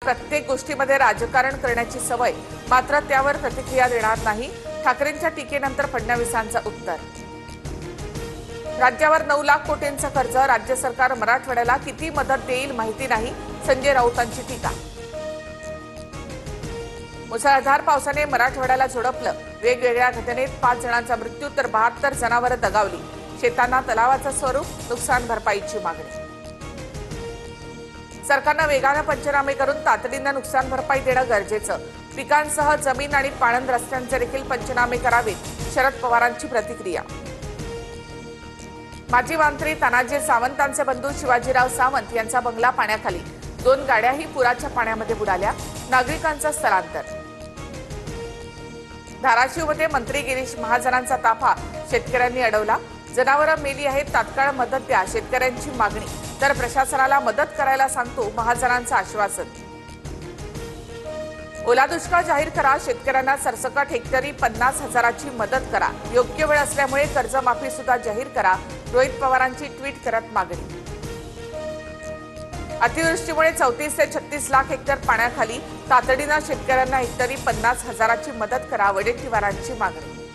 प्रत्येक गोष्टीमध्ये राजकारण करण्याची सवय, मात्र त्यावर प्रतिक्रिया देणार नाही. ठाकरेंच्या टीकेनंतर फडणवीसांचं उत्तर. राज्यावर 9 लाख कोटींचं कर्ज, राज्य सरकार मराठवाड्याला किती मदत देईल माहिती नाही. संजय राऊतांची टीका. मुसळधार पावसाने मराठवाड्याला झोडपलं. वेगवेगळ्या घटनेत 5 जणांचा मृत्यू तर 72 जनावरं दगावली. शेतांना तलावाचं स्वरूप, नुकसान भरपाईची मागणी. सरकारनं वेगानं पंचनामे करून तातडीनं नुकसान भरपाई देणं गरजेचं. पिकांसह जमीन आणि पाणंद रस्त्यांचे देखील पंचनामे करावेत. शरद पवारांची प्रतिक्रिया. माजी मंत्री तानाजी सावंतांचे बंधू शिवाजीराव सावंत यांचा बंगला पाण्याखाली. 2 गाड्याही पुराच्या पाण्यामध्ये बुडाल्या. नागरिकांचं स्थलांतर. धाराशिवमध्ये मंत्री गिरीश महाजनांचा ताफा, शेतकऱ्यांनी अडवला. जनावरं मेली आहेत, तात्काळ मदत द्या, शेतकऱ्यांची मागणी. तर प्रशासनाला मदत करायला सांगतो, महाजनांचं आश्वासन. ओला दुष्काळ जाहीर करा, शेतकऱ्यांना सरसकट हेक्टरी 50,000ची मदत करा. योग्य वेळ असल्यामुळे कर्जमाफी सुद्धा जाहीर करा. रोहित पवारांची ट्विट करत मागणी. अतिवृष्टीमुळे 34 ते 36 लाख हेक्टर पाण्याखाली. तातडीनं शेतकऱ्यांना हेक्टरी 50,000ची मदत करा. वडेट्टीवारांची मागणी.